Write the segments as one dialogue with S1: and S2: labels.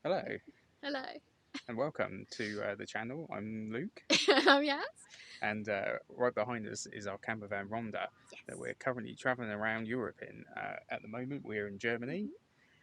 S1: Hello
S2: Hello.
S1: and welcome to the channel. I'm Luke,
S2: Yes.
S1: and right behind us is our campervan Rhonda that
S2: Yes.
S1: we're currently traveling around Europe in. At the moment, we're in Germany,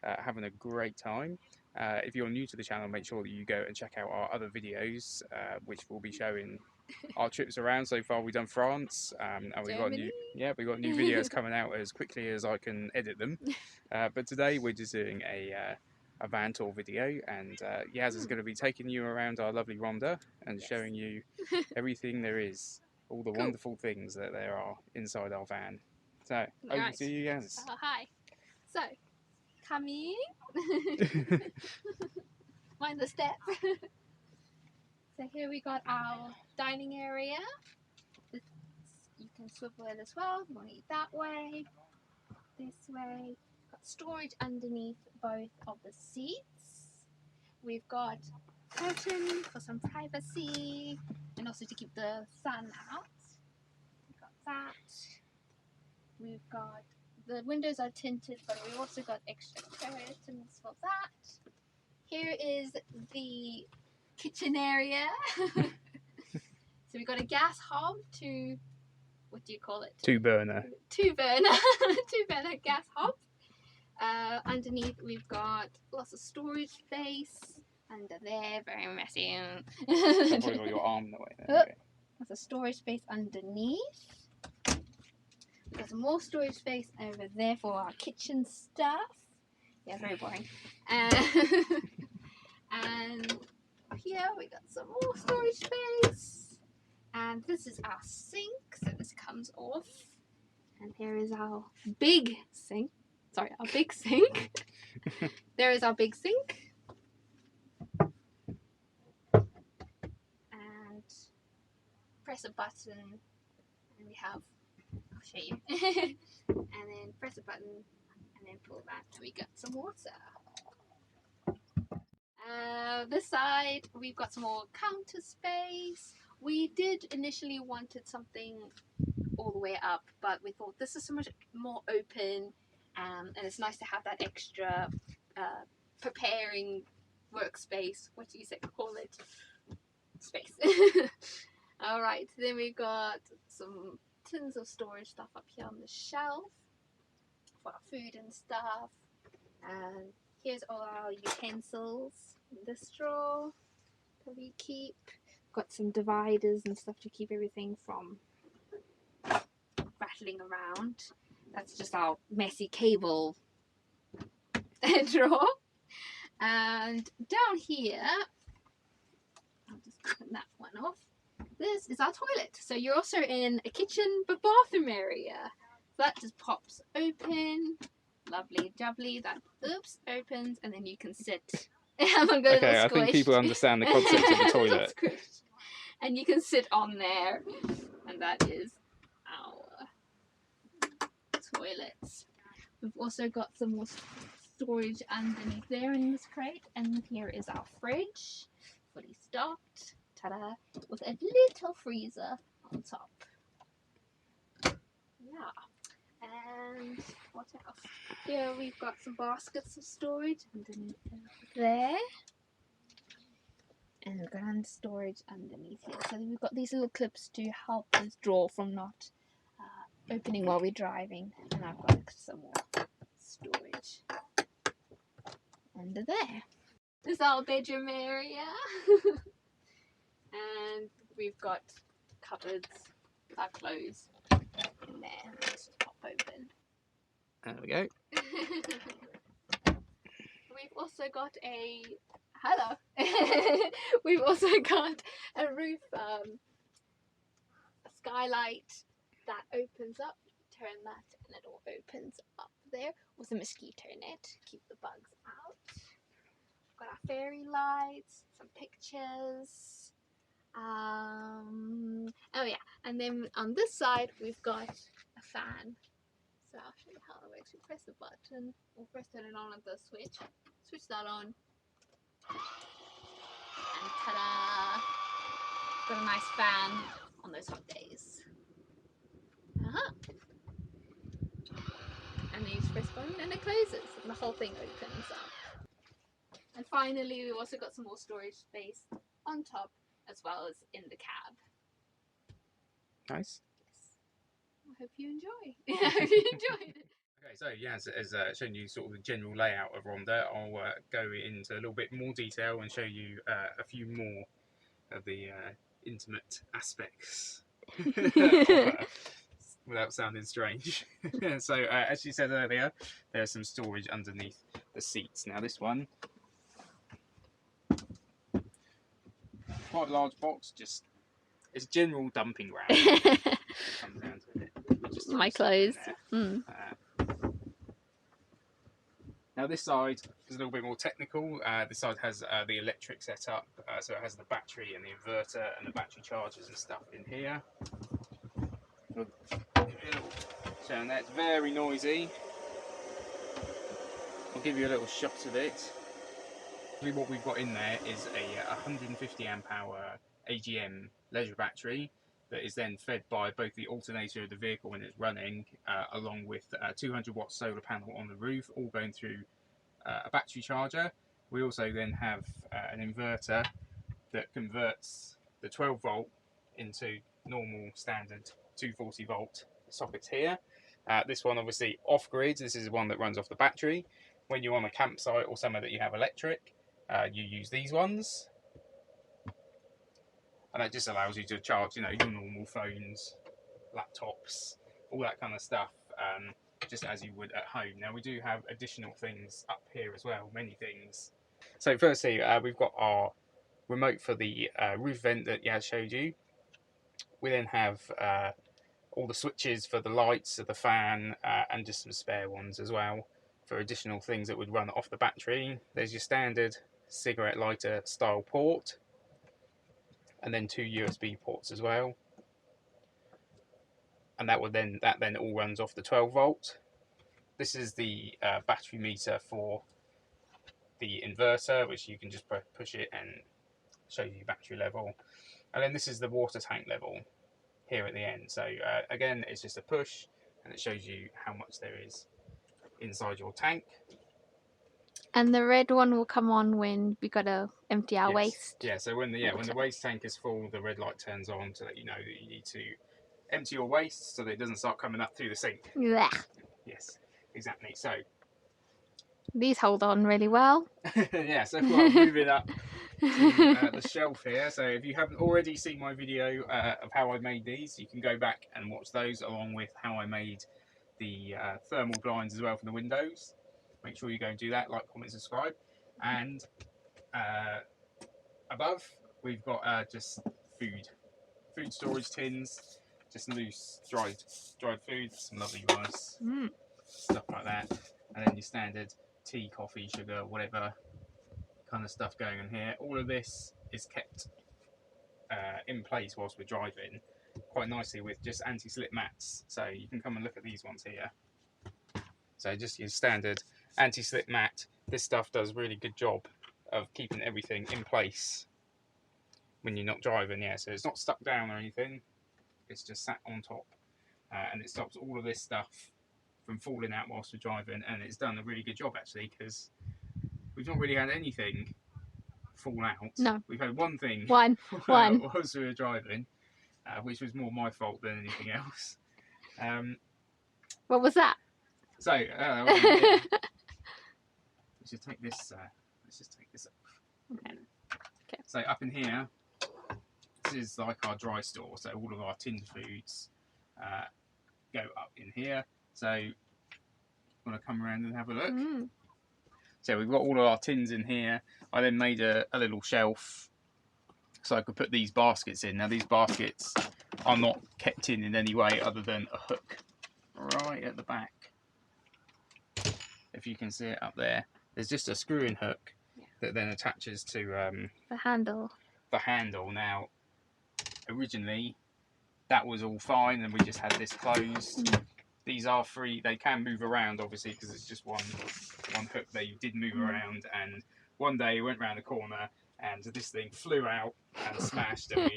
S1: having a great time. If you're new to the channel, make sure that you go and check out our other videos, which will be showing our trips around. So far, we've done France, and we've got
S2: Germany.
S1: we've got new videos coming out as quickly as I can edit them. But today we're just doing a van tour video, and Yaz is going to be taking you around our lovely Rhonda and
S2: Yes.
S1: showing you everything there is, all the wonderful things that there are inside our van. So over to you, Yaz.
S2: Oh, hi. So, coming. Mind the step. So here we got our dining area. You can swivel it as well. You want to eat that way, this way. Got storage underneath both of the seats. We've got curtain for some privacy and also to keep the sun out. We've got that. We've got the windows are tinted, but we also got extra curtains for that. Here is the kitchen area. So we've got a gas hob to, what do you call it?
S1: Two burner
S2: gas hob. Underneath we've got lots of storage space. Under there, very messy.
S1: I've probably got your arm in the way there. Okay.
S2: There's a storage space underneath. We've got some more storage space over there for our kitchen stuff. Yeah, very boring. And here we got some more storage space. And this is our sink, so this comes off. And here is our big sink. Sorry, our big sink. There is our big sink. And press a button, and we have, I'll show you. And then press a button, and then pull that, and we got some water. This side, we've got some more counter space. We did initially wanted something all the way up, but we thought this is so much more open, and it's nice to have that extra preparing workspace. What do you call it? Space. All right, then we got some tins of storage stuff up here on the shelf for our food and stuff. And here's all our utensils in this drawer that we keep. Got some dividers and stuff to keep everything from rattling around. That's just our messy cable drawer. And down here, I'll just open that one off. This is our toilet. So you're also in a kitchen but bathroom area. So that just pops open. Lovely jubbly. That opens, and then you can sit.
S1: Okay, I think people understand the concept of the toilet.
S2: And you can sit on there, and that is our toilet. We've also got some more storage underneath there in this crate, and here is our fridge, fully stocked. Ta-da! With a little freezer on top. Yeah. And what else? Here we've got some baskets of storage underneath there. And we've got storage underneath here. So we've got these little clips to help us draw from not opening while we're driving. And I've got some more storage under there. This is our bedroom area. And we've got cupboards with our clothes in there. Let's just pop open.
S1: There we go.
S2: We've also got a we've also got a roof, a skylight that opens up. Turn that, and it all opens up there with a mosquito net to keep the bugs out. We've got our fairy lights, some pictures. Oh yeah, and then on this side we've got a fan. So I'll show you how it works. We press the button, or press it on at the switch. Switch that on, and ta-da! Got a nice fan on those hot days. And then you just press the button and it closes, and the whole thing opens up. And finally, we've also got some more storage space on top as well as in the cab.
S1: Nice.
S2: Yes. I hope you enjoy. I hope you enjoyed it.
S1: Okay, so yeah, as shown you sort of the general layout of Rhonda, I'll go into a little bit more detail and show you a few more of the intimate aspects of her, without sounding strange. So as you said earlier, there's some storage underneath the seats. Now this one, quite a large box, just it's general dumping ground. Comes down to it. Just
S2: My clothes.
S1: Now this side is a little bit more technical. This side has the electric setup, so it has the battery and the inverter and the battery chargers and stuff in here. So that's very noisy. I'll give you a little shot of it. What we've got in there is a 150 amp hour AGM leisure battery that is then fed by both the alternator of the vehicle when it's running, along with a 200 watt solar panel on the roof, all going through a battery charger. We also then have an inverter that converts the 12 volt into normal standard 240 volt sockets here. This one obviously off grid, this is one that runs off the battery. When you're on a campsite or somewhere that you have electric, you use these ones. And that just allows you to charge, you know, your normal phones, laptops, all that kind of stuff, just as you would at home. Now we do have additional things up here as well, many things. So firstly, we've got our remote for the roof vent that Yaz showed you. We then have all the switches for the lights, of the fan, and just some spare ones as well for additional things that would run off the battery. There's your standard cigarette lighter style port, and then 2 USB ports as well. And that then all runs off the 12 volt. This is the battery meter for the inverter, which you can just push it and show you battery level. And then this is the water tank level here at the end. So again, it's just a push and it shows you how much there is inside your tank.
S2: And the red one will come on when we got to empty our waste.
S1: Yeah, so when the waste tank is full, the red light turns on to let you know that you need to empty your waste so that it doesn't start coming up through the sink.
S2: Yeah.
S1: Yes, exactly. So
S2: these hold on really well.
S1: yeah, so well, moving up to the shelf here. So if you haven't already seen my video of how I made these, you can go back and watch those, along with how I made the thermal blinds as well from the windows. Make sure you go and do that, like, comment, subscribe. And above, we've got just food storage tins, just loose dried food, some lovely rice, stuff like that, and then your standard tea, coffee, sugar, whatever kind of stuff going on here. All of this is kept in place whilst we're driving quite nicely with just anti-slip mats. So you can come and look at these ones here. So just your standard anti-slip mat. This stuff does a really good job of keeping everything in place when you're not driving. Yeah, so it's not stuck down or anything, it's just sat on top, and it stops all of this stuff from falling out whilst we're driving. And it's done a really good job actually, because we've not really had anything fall out.
S2: No,
S1: we've had one thing whilst we were driving, which was more my fault than anything else.
S2: What was that?
S1: So let's just take this. Let's just take this off.
S2: Okay.
S1: So up in here, this is like our dry store. So all of our tinned foods go up in here. So I'm gonna come around and have a look. So we've got all of our tins in here. I then made a little shelf so I could put these baskets in. Now these baskets are not kept in any way other than a hook right at the back. If you can see it up there, there's just a screw-in hook that then attaches to
S2: the handle.
S1: The handle. Now, originally, that was all fine, and we just had this closed. These are free. They can move around, obviously, because it's just one hook. They did move around, and one day we went round the corner, and this thing flew out and smashed, and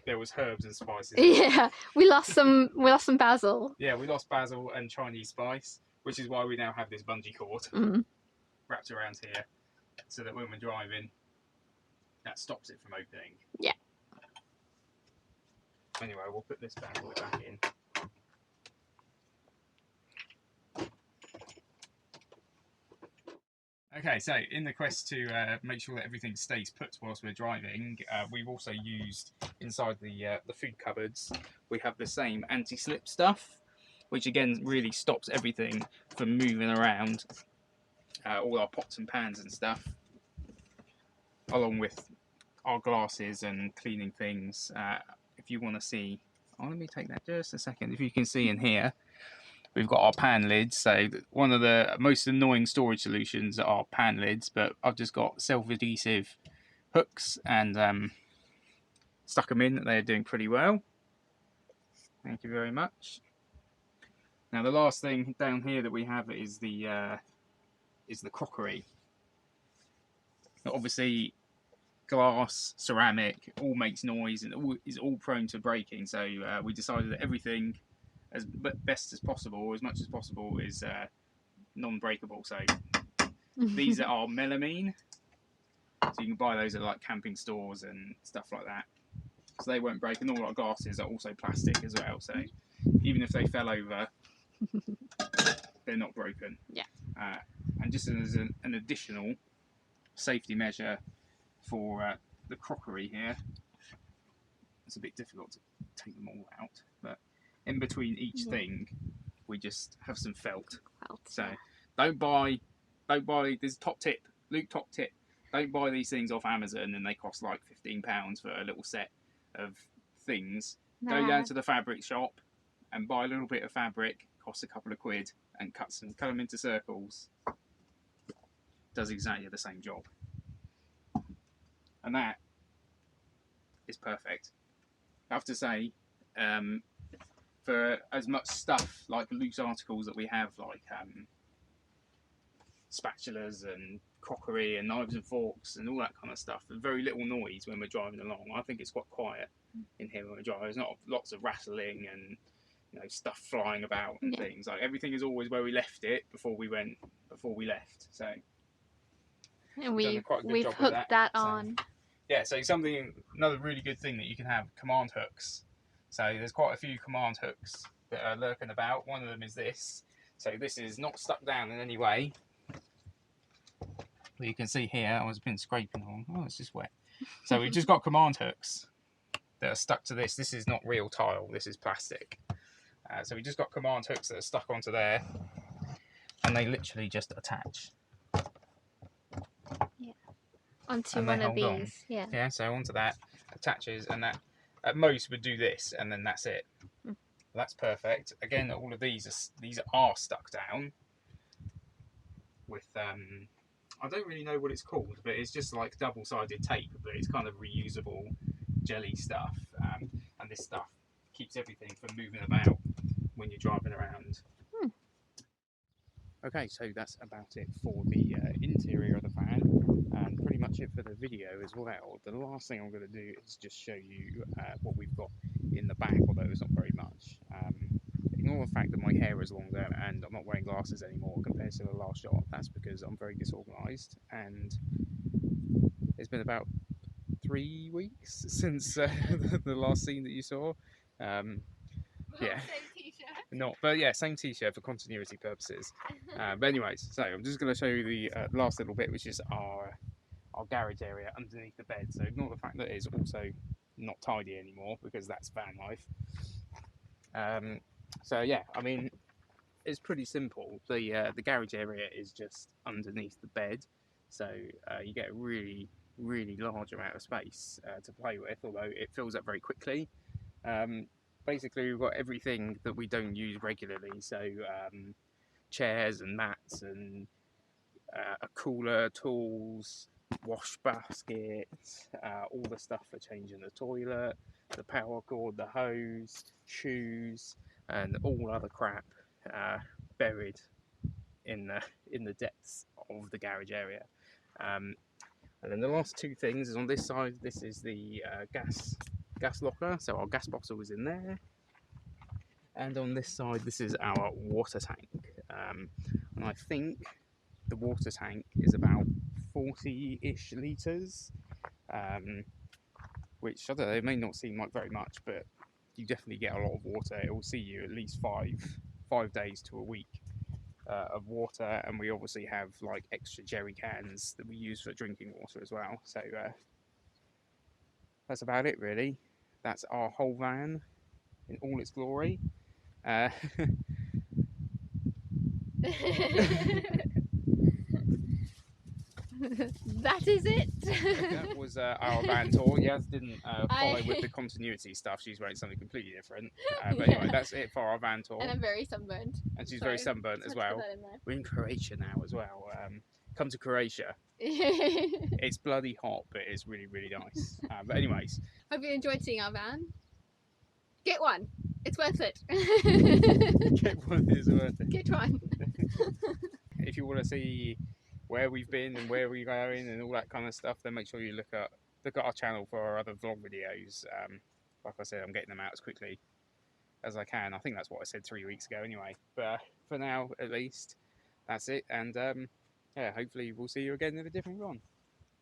S1: there was herbs and spices.
S2: Yeah, we lost some basil.
S1: Yeah, we lost basil and Chinese spice, which is why we now have this bungee cord wrapped around here. so that when we're driving, that stops it from opening.
S2: Yeah.
S1: Anyway, we'll put this bad boy back in. Okay, so in the quest to make sure that everything stays put whilst we're driving, we've also used inside the food cupboards, we have the same anti-slip stuff, which again really stops everything from moving around, all our pots and pans and stuff, along with our glasses and cleaning things. If you want to see, let me take that just a second. If you can see in here, we've got our pan lids. So one of the most annoying storage solutions are pan lids, but I've just got self-adhesive hooks and stuck them in. They're doing pretty well. Thank you very much. Now the last thing down here that we have is the crockery. Now, obviously, glass, ceramic, all makes noise and is all prone to breaking. So we decided that everything, as best as possible, as much as possible, is non-breakable. So these are melamine, so you can buy those at like camping stores and stuff like that. So they won't break, and all our glasses are also plastic as well. So even if they fell over, they're not broken.
S2: Yeah.
S1: And just as an additional safety measure for the crockery here, it's a bit difficult to take them all out, but in between each thing, we just have some felt. So don't buy this top tip, Luke top tip, don't buy these things off Amazon and they cost like £15 for a little set of things. Go down to the fabric shop and buy a little bit of fabric, costs a couple of quid, and cut them into circles. Does exactly the same job. And that is perfect. I have to say, for as much stuff like loose articles that we have, like spatulas and crockery and knives and forks and all that kind of stuff, there's very little noise when we're driving along. I think it's quite quiet in here when we drive. There's not lots of rattling and stuff flying about and things. Like everything is always where we left it before we left. So
S2: and we've hooked that on.
S1: Yeah, so another really good thing that you can have, command hooks. So there's quite a few command hooks that are lurking about. One of them is this. So this is not stuck down in any way. Well, you can see here, I was been scraping on. Oh, it's just wet. So we've just got command hooks that are stuck to this. This is not real tile, this is plastic. So we just got command hooks that are stuck onto there, and they literally just attach.
S2: Yeah. Onto one of these. Yeah.
S1: Yeah, so onto that, attaches, and that at most would do this, and then that's it. That's perfect. Again, all of these are stuck down with I don't really know what it's called, but it's just like double-sided tape, but it's kind of reusable jelly stuff, and this stuff keeps everything from moving about when you're driving around. Okay, so that's about it for the interior of the van, and pretty much it for the video as well. The last thing I'm going to do is just show you what we've got in the back, although it's not very much. Ignore the fact that my hair is longer and I'm not wearing glasses anymore compared to the last shot. That's because I'm very disorganised, and it's been about 3 weeks since the last scene that you saw. Yeah. But yeah, same t-shirt for continuity purposes. But anyways, so I'm just going to show you the last little bit, which is our garage area underneath the bed. So ignore the fact that it's also not tidy anymore, because that's van life. So yeah, I mean, it's pretty simple. The garage area is just underneath the bed, so you get a really large amount of space to play with, although it fills up very quickly. Basically, we've got everything that we don't use regularly, so chairs and mats and a cooler, tools, wash basket, all the stuff for changing the toilet, the power cord, the hose, shoes, and all other crap buried in the depths of the garage area. And then the last two things is on this side. This is the gas locker, so our gas bottle is in there, and on this side this is our water tank, and I think the water tank is about 4 40-ish litres, which I don't know, it may not seem like very much, but you definitely get a lot of water. It will see you at least five days to a week of water, and we obviously have like extra jerry cans that we use for drinking water as well. So that's about it, really. That's our whole van in all its glory.
S2: That is it.
S1: That was our van tour. Yaz didn't follow with the continuity stuff. She's wearing something completely different. But anyway, that's it for our van tour.
S2: And I'm very sunburned.
S1: And she's very sunburnt as well. We're in Croatia now as well. Come to Croatia. It's bloody hot, but it's really, really nice. But anyways.
S2: Hope you enjoyed seeing our van. Get one. It's worth it.
S1: Get one, it's worth it.
S2: Get one.
S1: If you want to see where we've been and where we're going and all that kind of stuff, then make sure you look at our channel for our other vlog videos. Like I said, I'm getting them out as quickly as I can. I think that's what I said 3 weeks ago anyway. But for now, at least, that's it. And yeah, hopefully we'll see you again in a different one.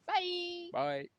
S2: Bye.
S1: Bye.